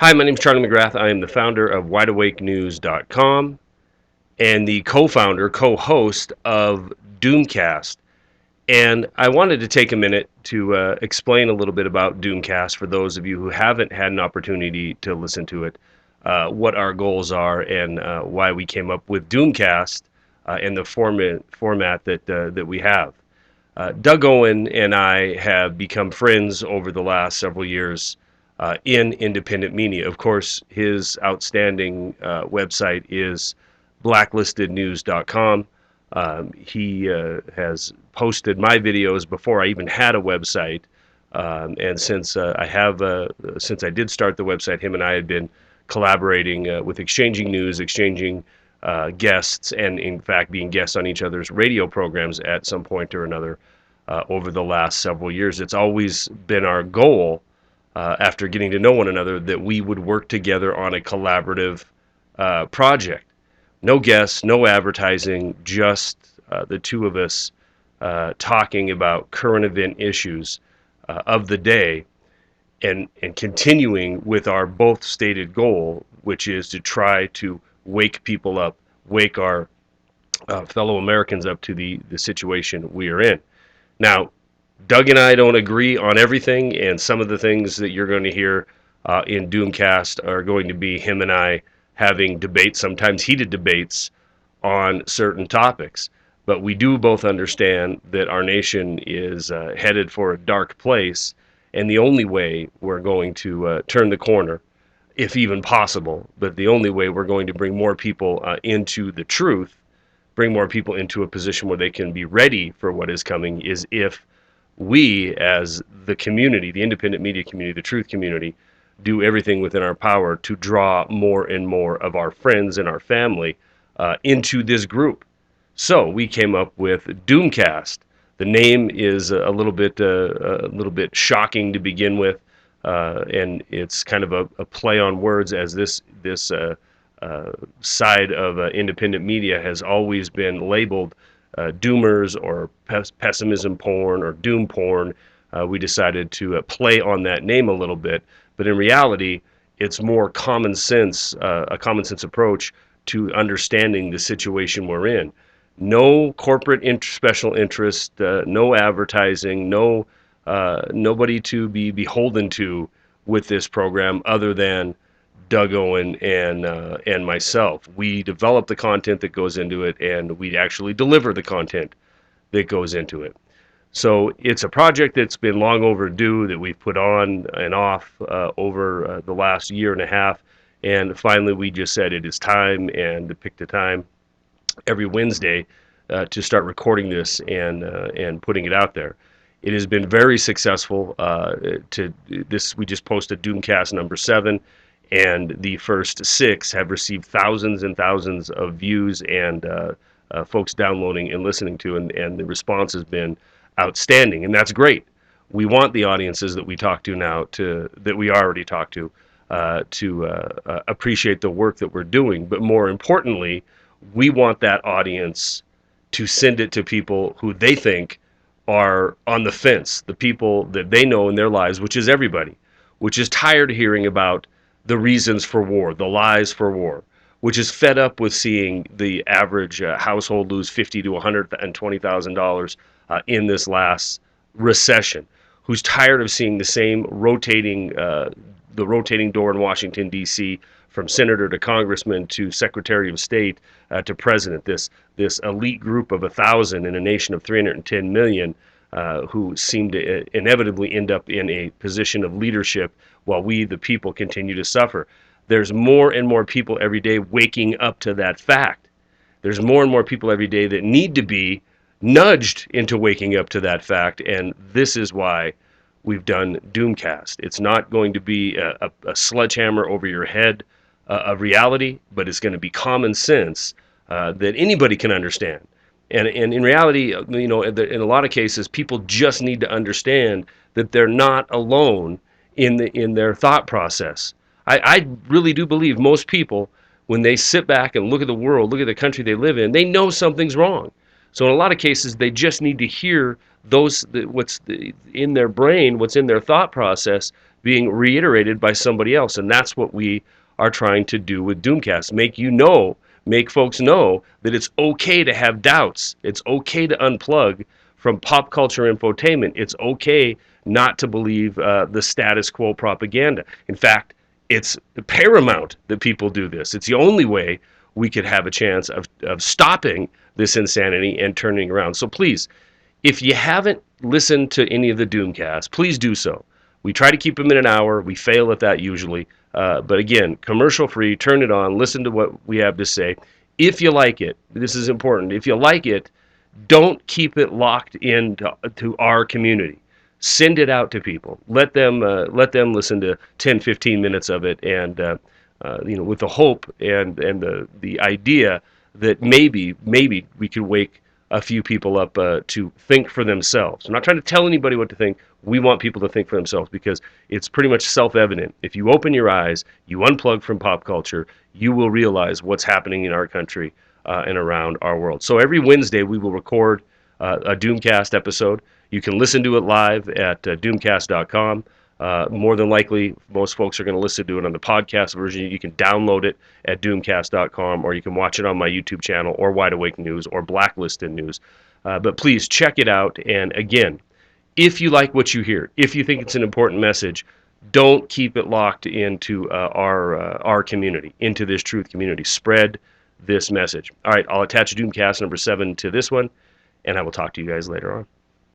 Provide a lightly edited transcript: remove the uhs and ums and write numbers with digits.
Hi, my name is Charlie McGrath. I am the founder of WideAwakeNews.com and the co-founder, co-host of DoomCast. And I wanted to take a minute to explain a little bit about DoomCast for those of you who haven't had an opportunity to listen to it, what our goals are, and why we came up with DoomCast and the format that we have. Doug Owen and I have become friends over the last several years in independent media. Of course, his outstanding website is blacklistednews.com. He has posted my videos before I even had a website, and since I did start the website, him and I had been collaborating with exchanging news, exchanging guests, and in fact being guests on each other's radio programs at some point or another over the last several years. It's always been our goal, after getting to know one another, that we would work together on a collaborative project. No guests, no advertising, just the two of us talking about current event issues of the day, and continuing with our both stated goal, which is to try to wake people up, wake our fellow Americans up to the situation we are in. Now, Doug and I don't agree on everything, and some of the things that you're going to hear in Doomcast are going to be him and I having debates, sometimes heated debates, on certain topics. But we do both understand that our nation is headed for a dark place, and the only way we're going to turn the corner, if even possible, but the only way we're going to bring more people into the truth, bring more people into a position where they can be ready for what is coming, is if we, as the community, the independent media community, the truth community, do everything within our power to draw more and more of our friends and our family into this group. So we came up with DoomCast. The name is a little bit shocking to begin with, and it's kind of a play on words, as this side of independent media has always been labeled doomers or pessimism porn or doom porn. We decided to play on that name a little bit, but in reality, it's more common sense, a common sense approach to understanding the situation we're in. No corporate special interest, no advertising, nobody to be beholden to with this program other than Doug Owen and myself. We develop the content that goes into it, and we actually deliver the content that goes into it. So it's a project that's been long overdue, that we've put on and off over the last year and a half, and finally we just said it is time, and picked a time every Wednesday to start recording this and putting it out there. It has been very successful. We just posted Doomcast number 7, and the first 6 have received thousands and thousands of views, and folks downloading and listening to, and the response has been outstanding, and that's great. We want the audiences that we talk to now, that we already talked to appreciate the work that we're doing, but more importantly, we want that audience to send it to people who they think are on the fence, the people that they know in their lives, which is everybody, which is tired of hearing about the reasons for war, the lies for war, which is fed up with seeing the average household lose $50,000 to $120,000 in this last recession, who's tired of seeing the same rotating door in Washington, D.C., from senator to congressman to secretary of state to president, this elite group of 1,000 in a nation of 310 million who seem to inevitably end up in a position of leadership while we, the people, continue to suffer. There's more and more people every day waking up to that fact. There's more and more people every day that need to be nudged into waking up to that fact, and this is why we've done Doomcast. It's not going to be a sledgehammer over your head of reality, but it's going to be common sense that anybody can understand. And in reality, in a lot of cases, people just need to understand that they're not alone in their thought process. I really do believe most people, when they sit back and look at the world, look at the country they live in, they know something's wrong. So in a lot of cases, they just need to hear what's in their brain, what's in their thought process, being reiterated by somebody else. And that's what we are trying to do with DoomCast. Make folks know that it's okay to have doubts. It's okay to unplug from pop culture infotainment. It's okay not to believe the status quo propaganda. In fact, it's paramount that people do this. It's the only way we could have a chance of stopping this insanity and turning around. So please, if you haven't listened to any of the Doomcast, please do so. We try to keep them in an hour. We fail at that usually. But again, commercial free, turn it on, listen to what we have to say. If you like it, this is important. If you like it, don't keep it locked into to our community. Send it out to people. Let them listen to 10, 15 minutes of it, and with the hope and the idea that maybe we could wake a few people up to think for themselves. I'm not trying to tell anybody what to think. We want people to think for themselves because it's pretty much self-evident. If you open your eyes, you unplug from pop culture, you will realize what's happening in our country and around our world. So every Wednesday we will record a Doomcast episode. You can listen to it live at doomcast.com. More than likely, most folks are going to listen to it on the podcast version. You can download it at doomcast.com, or you can watch it on my YouTube channel, or Wide Awake News, or Blacklisted News. But please check it out. And again, if you like what you hear, if you think it's an important message, don't keep it locked into our community, into this truth community. Spread this message. All right, I'll attach Doomcast number 7 to this one, and I will talk to you guys later on.